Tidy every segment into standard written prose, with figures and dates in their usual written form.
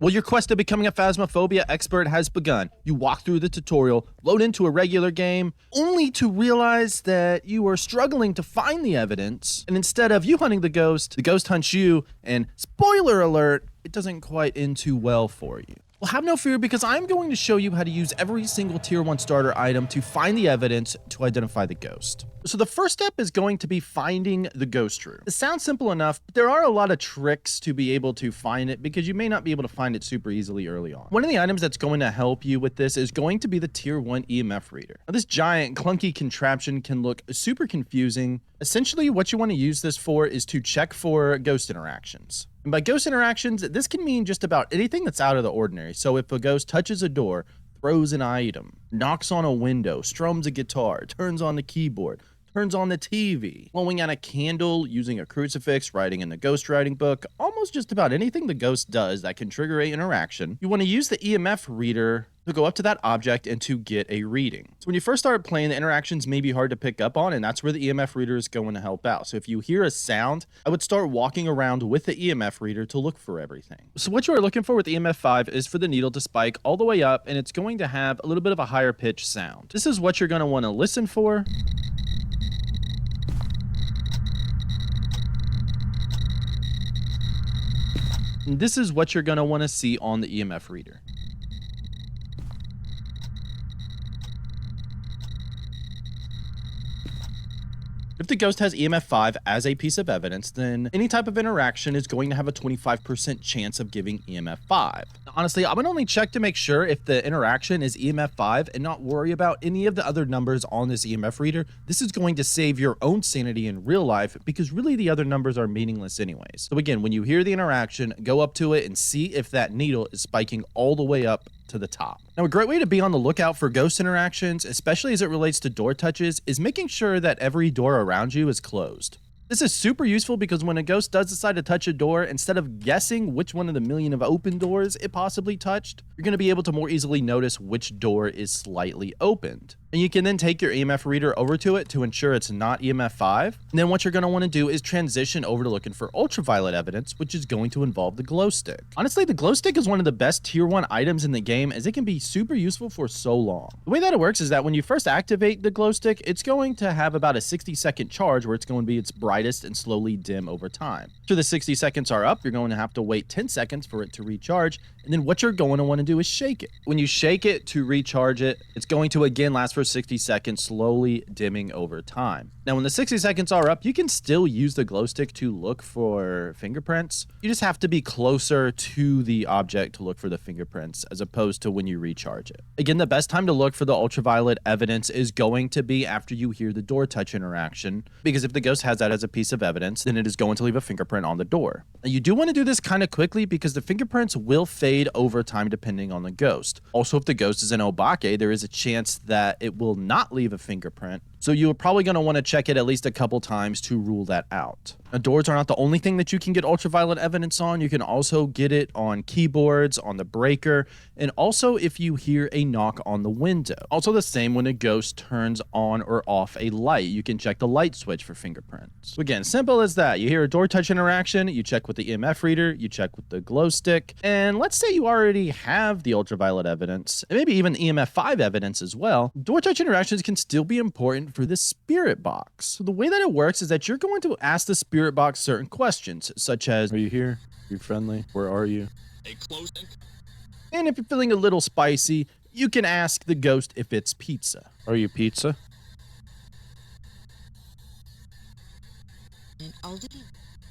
Well, your quest to becoming a Phasmophobia expert has begun. You walk through the tutorial, load into a regular game, only to realize that you are struggling to find the evidence, and instead of you hunting the ghost hunts you, and spoiler alert, it doesn't quite end too well for you. Well, have no fear, because I'm going to show you how to use every single tier 1 starter item to find the evidence to identify the ghost. So the first step is going to be finding the ghost room. It sounds simple enough, but there are a lot of tricks to be able to find it, because you may not be able to find it super easily early on. One of the items that's going to help you with this is going to be the tier 1 EMF reader. Now, this giant clunky contraption can look super confusing. Essentially, what you want to use this for is to check for ghost interactions. And by ghost interactions, this can mean just about anything that's out of the ordinary. So if a ghost touches a door, throws an item, knocks on a window, strums a guitar, turns on the keyboard, turns on the TV, blowing out a candle, using a crucifix, writing in the ghost writing book, almost just about anything the ghost does that can trigger an interaction, you want to use the EMF reader to go up to that object and to get a reading. So when you first start playing, the interactions may be hard to pick up on, and that's where the EMF reader is going to help out. So if you hear a sound, I would start walking around with the EMF reader to look for everything. So what you are looking for with EMF 5 is for the needle to spike all the way up, and it's going to have a little bit of a higher pitch sound. This is what you're going to want to listen for. And this is what you're going to want to see on the EMF reader. If the ghost has EMF 5 as a piece of evidence, then any type of interaction is going to have a 25% chance of giving EMF 5. Honestly, I would only check to make sure if the interaction is EMF 5 and not worry about any of the other numbers on this EMF reader. This is going to save your own sanity in real life, because really the other numbers are meaningless anyways. So again, when you hear the interaction, go up to it and see if that needle is spiking all the way up to the top. Now, a great way to be on the lookout for ghost interactions, especially as it relates to door touches, is making sure that every door around you is closed. This is super useful because when a ghost does decide to touch a door, instead of guessing which one of the million of open doors it possibly touched, you're going to be able to more easily notice which door is slightly opened. And you can then take your EMF reader over to it to ensure it's not EMF 5. And then what you're going to want to do is transition over to looking for ultraviolet evidence, which is going to involve the glow stick. Honestly, the glow stick is one of the best tier 1 items in the game, as it can be super useful for so long. The way that it works is that when you first activate the glow stick, it's going to have about a 60-second charge where it's going to be its brightest and slowly dim over time. After the 60 seconds are up, you're going to have to wait 10 seconds for it to recharge. And then what you're going to want to do is shake it. When you shake it to recharge it, it's going to again last for 60 seconds, slowly dimming over time. Now, when the 60 seconds are up, you can still use the glow stick to look for fingerprints. You just have to be closer to the object to look for the fingerprints, as opposed to when you recharge it. Again, the best time to look for the ultraviolet evidence is going to be after you hear the door touch interaction, because if the ghost has that as a piece of evidence, then it is going to leave a fingerprint on the door. Now, you do want to do this kind of quickly, because the fingerprints will fade over time depending on the ghost. Also, if the ghost is an obake, there is a chance that it will not leave a fingerprint. So you're probably going to want to check it at least a couple times to rule that out. Now, doors are not the only thing that you can get ultraviolet evidence on. You can also get it on keyboards, on the breaker, and also if you hear a knock on the window. Also the same when a ghost turns on or off a light. You can check the light switch for fingerprints. So again, simple as that. You hear a door touch interaction, you check with the EMF reader, you check with the glow stick, and let's say you already have the ultraviolet evidence, and maybe even the EMF 5 evidence as well. Door touch interactions can still be important for the spirit box. So the way that it works is that you're going to ask the spirit box certain questions, such as, are you here? Are you friendly? Where are you? A closing. And if you're feeling a little spicy, you can ask the ghost if it's pizza. Are you pizza?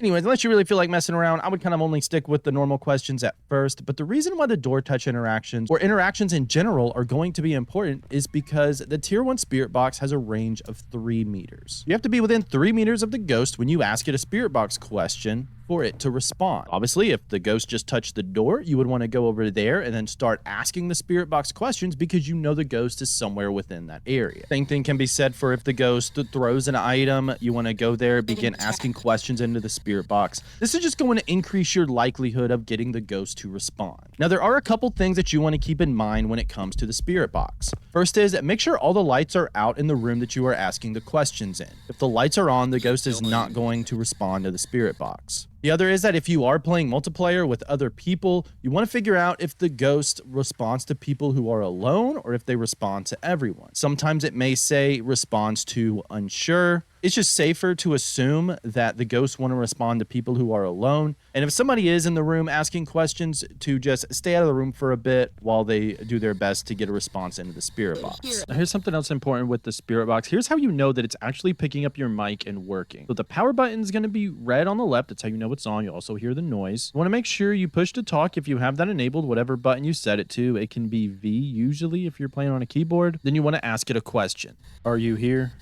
Anyways, unless you really feel like messing around, I would kind of only stick with the normal questions at first. But the reason why the door touch interactions, or interactions in general, are going to be important is because the tier 1 spirit box has a range of 3 meters. You have to be within 3 meters of the ghost when you ask it a spirit box question for it to respond. Obviously, if the ghost just touched the door, you would want to go over there and then start asking the spirit box questions, because you know the ghost is somewhere within that area. Same thing can be said for if the ghost throws an item, you want to go there, begin asking questions into the spirit box. This is just going to increase your likelihood of getting the ghost to respond. Now, there are a couple things that you want to keep in mind when it comes to the spirit box. First is, make sure all the lights are out in the room that you are asking the questions in. If the lights are on, the ghost is not going to respond to the spirit box. The other is that if you are playing multiplayer with other people, you want to figure out if the ghost responds to people who are alone or if they respond to everyone. Sometimes it may say responds to unsure. It's just safer to assume that the ghosts want to respond to people who are alone. And if somebody is in the room asking questions, to just stay out of the room for a bit while they do their best to get a response into the spirit box. Now, here's something else important with the spirit box. Here's how you know that it's actually picking up your mic and working. So the power button is going to be red on the left. That's how you know it's on. You also hear the noise. You want to make sure you push to talk if you have that enabled, whatever button you set it to. It can be V usually if you're playing on a keyboard. Then you want to ask it a question. Are you here?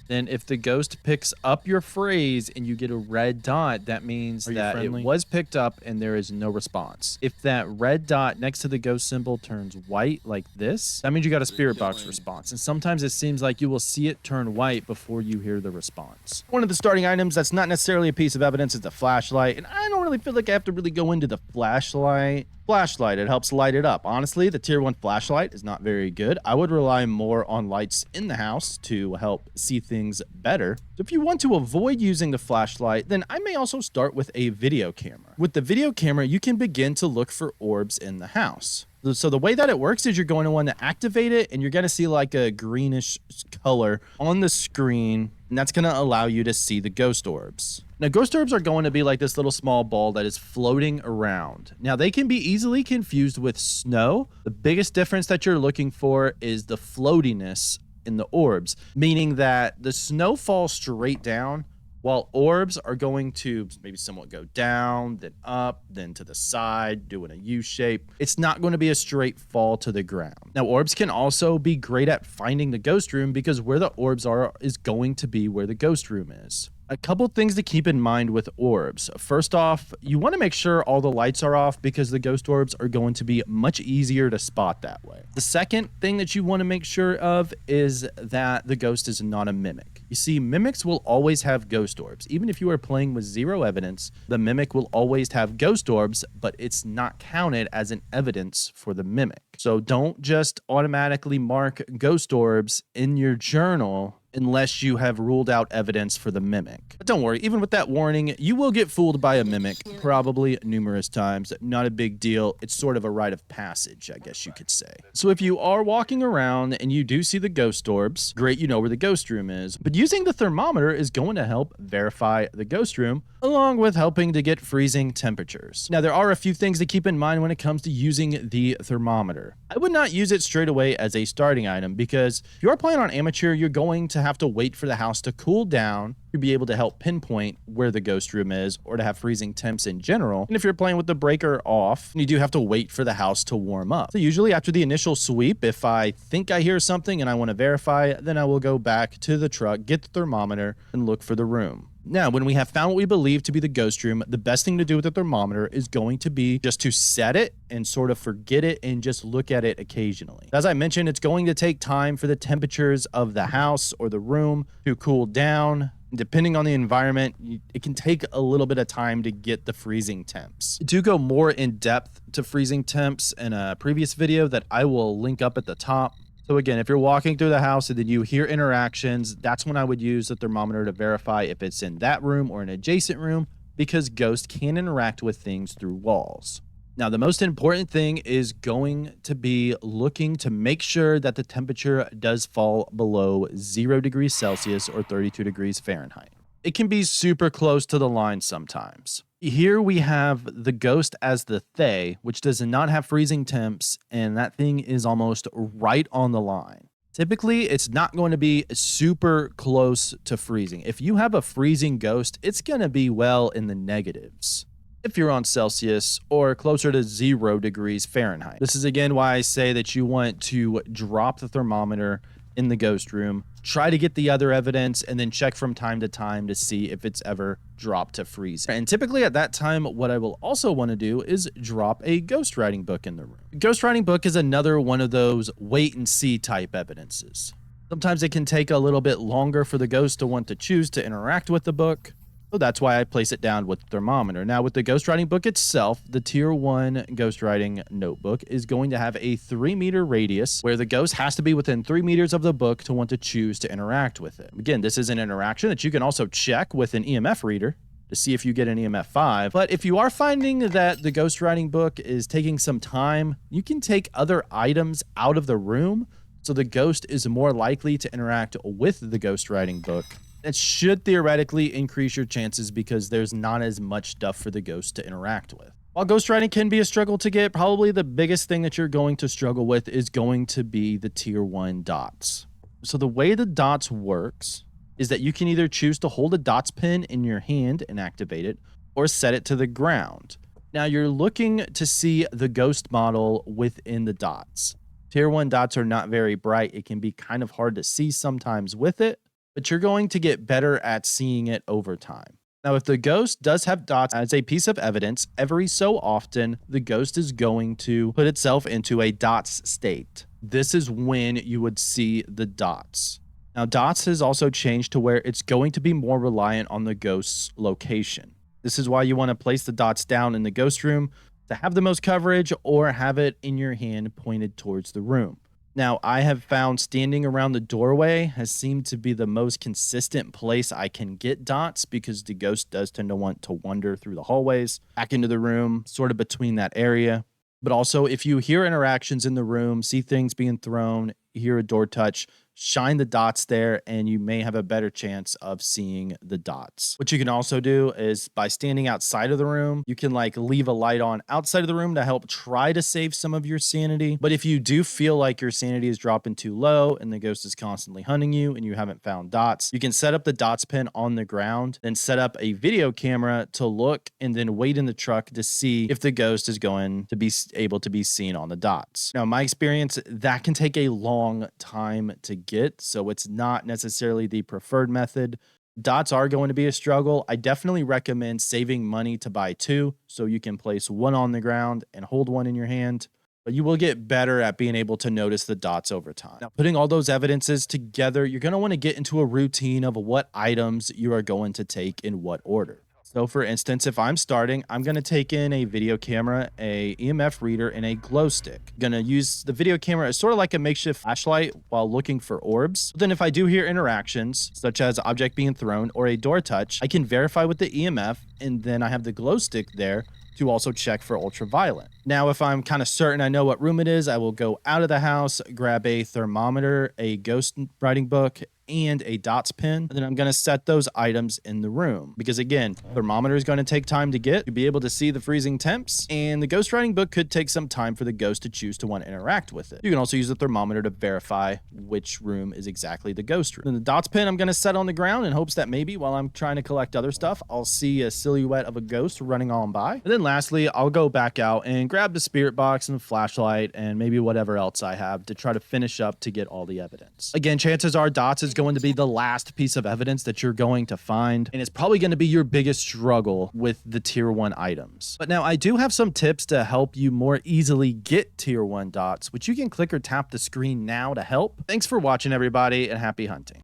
Then if the ghost picks up your phrase and you get a red dot, that means that it was picked up and there is no response. If that red dot next to the ghost symbol turns white like this, that means you got a spirit box response. And sometimes it seems like you will see it turn white before you hear the response. One of the starting items that's not necessarily a piece of evidence is the flashlight. And I don't really feel like I have to really go into the flashlight. It helps light it up. Honestly, the tier 1 flashlight is not very good. I would rely more on lights in the house to help see things better. So if you want to avoid using the flashlight, then I may also start with a video camera. With the video camera, you can begin to look for orbs in the house. So the way that it works is you're going to want to activate it and you're going to see like a greenish color on the screen, and that's going to allow you to see the ghost orbs. Now, ghost orbs are going to be like this little small ball that is floating around. Now, they can be easily confused with snow. The biggest difference that you're looking for is the floatiness in the orbs, meaning that the snow falls straight down, while orbs are going to maybe somewhat go down, then up, then to the side, doing a U shape. It's not going to be a straight fall to the ground. Now, orbs can also be great at finding the ghost room because where the orbs are is going to be where the ghost room is. A couple things to keep in mind with orbs. First off, you want to make sure all the lights are off because the ghost orbs are going to be much easier to spot that way. The second thing that you want to make sure of is that the ghost is not a mimic. You see, mimics will always have ghost orbs. Even if you are playing with zero evidence, the mimic will always have ghost orbs, but it's not counted as an evidence for the mimic. So don't just automatically mark ghost orbs in your journal unless you have ruled out evidence for the mimic. But don't worry, even with that warning, you will get fooled by a mimic, probably numerous times. Not a big deal. It's sort of a rite of passage, I guess you could say. So if you are walking around and you do see the ghost orbs, great, you know where the ghost room is. But using the thermometer is going to help verify the ghost room, along with helping to get freezing temperatures. Now, there are a few things to keep in mind when it comes to using the thermometer. I would not use it straight away as a starting item because if you are playing on amateur, you're going to have to wait for the house to cool down to be able to help pinpoint where the ghost room is or to have freezing temps in general. And if you're playing with the breaker off, you do have to wait for the house to warm up. So usually after the initial sweep, if I think I hear something and I want to verify, then I will go back to the truck, get the thermometer, and look for the room. Now, when we have found what we believe to be the ghost room, the best thing to do with the thermometer is going to be just to set it and sort of forget it and just look at it occasionally. As I mentioned, it's going to take time for the temperatures of the house or the room to cool down. Depending on the environment, it can take a little bit of time to get the freezing temps. To go more in depth to freezing temps in a previous video that I will link up at the top. So again, if you're walking through the house and then you hear interactions, that's when I would use the thermometer to verify if it's in that room or an adjacent room, because ghosts can interact with things through walls. Now, the most important thing is going to be looking to make sure that the temperature does fall below 0 degrees Celsius or 32 degrees Fahrenheit. It can be super close to the line sometimes. Here we have the ghost as the Thay, which does not have freezing temps, and that thing is almost right on the line. Typically, it's not going to be super close to freezing. If you have a freezing ghost, it's going to be well in the negatives if you're on Celsius or closer to 0 degrees Fahrenheit. This is again why I say that you want to drop the thermometer in the ghost room, try to get the other evidence, and then check from time to time to see if it's ever dropped to freeze. And typically at that time, what I will also want to do is drop a ghostwriting book in the room. A ghostwriting book is another one of those wait and see type evidences. Sometimes it can take a little bit longer for the ghost to want to choose to interact with the book. So that's why I place it down with the thermometer. Now, with the ghostwriting book itself, the tier 1 ghostwriting notebook is going to have a 3-meter radius where the ghost has to be within 3 meters of the book to want to choose to interact with it. Again, this is an interaction that you can also check with an EMF reader. to see if you get an EMF 5. But if you are finding that the ghostwriting book is taking some time, you can take other items out of the room so the ghost is more likely to interact with the ghostwriting book. It should theoretically increase your chances because there's not as much stuff for the ghost to interact with. While ghostwriting can be a struggle to get, probably the biggest thing that you're going to struggle with is going to be the tier 1 dots. So the way the dots works is that you can either choose to hold a dots pin in your hand and activate it, or set it to the ground. Now you're looking to see the ghost model within the dots. Tier 1 dots are not very bright. It can be kind of hard to see sometimes with it, but you're going to get better at seeing it over time. Now, if the ghost does have dots as a piece of evidence, every so often, the ghost is going to put itself into a dots state. This is when you would see the dots. Now, dots has also changed to where it's going to be more reliant on the ghost's location. This is why you want to place the dots down in the ghost room to have the most coverage, or have it in your hand pointed towards the room. Now, I have found standing around the doorway has seemed to be the most consistent place I can get dots, because the ghost does tend to want to wander through the hallways, back into the room, sort of between that area. But also, if you hear interactions in the room, see things being thrown, hear a door touch, shine the dots there, and you may have a better chance of seeing the dots. What you can also do is, by standing outside of the room, you can like leave a light on outside of the room to help try to save some of your sanity. But if you do feel like your sanity is dropping too low and the ghost is constantly hunting you and you haven't found dots, you can set up the dots pin on the ground, then set up a video camera to look, and then wait in the truck to see if the ghost is going to be able to be seen on the dots. Now, in my experience, that can take a long time to get, so it's not necessarily the preferred method. Dots are going to be a struggle. I definitely recommend saving money to buy 2, so you can place one on the ground and hold one in your hand, but you will get better at being able to notice the dots over time. Now, putting all those evidences together, you're going to want to get into a routine of what items you are going to take in what order. So for instance, if I'm starting, I'm going to take in a video camera, a EMF reader, and a glow stick. Going to use the video camera as sort of like a makeshift flashlight while looking for orbs. Then if I do hear interactions, such as object being thrown or a door touch, I can verify with the EMF, and then I have the glow stick there to also check for ultraviolet. Now, if I'm kind of certain I know what room it is, I will go out of the house, grab a thermometer, a ghost writing book, and a dots pin. And then I'm going to set those items in the room, because again, thermometer is going to take time to get to be able to see the freezing temps, and the ghost writing book could take some time for the ghost to choose to want to interact with it. You can also use the thermometer to verify which room is exactly the ghost room. Then the dots pin I'm going to set on the ground in hopes that maybe while I'm trying to collect other stuff, I'll see a silhouette of a ghost running on by. And then lastly, I'll go back out and grab the spirit box and the flashlight and maybe whatever else I have to try to finish up to get all the evidence. Again, chances are dots is going to be the last piece of evidence that you're going to find, and it's probably going to be your biggest struggle with the tier 1 items. But now I do have some tips to help you more easily get tier 1 dots, which you can click or tap the screen now to help. Thanks for watching, everybody, and happy hunting.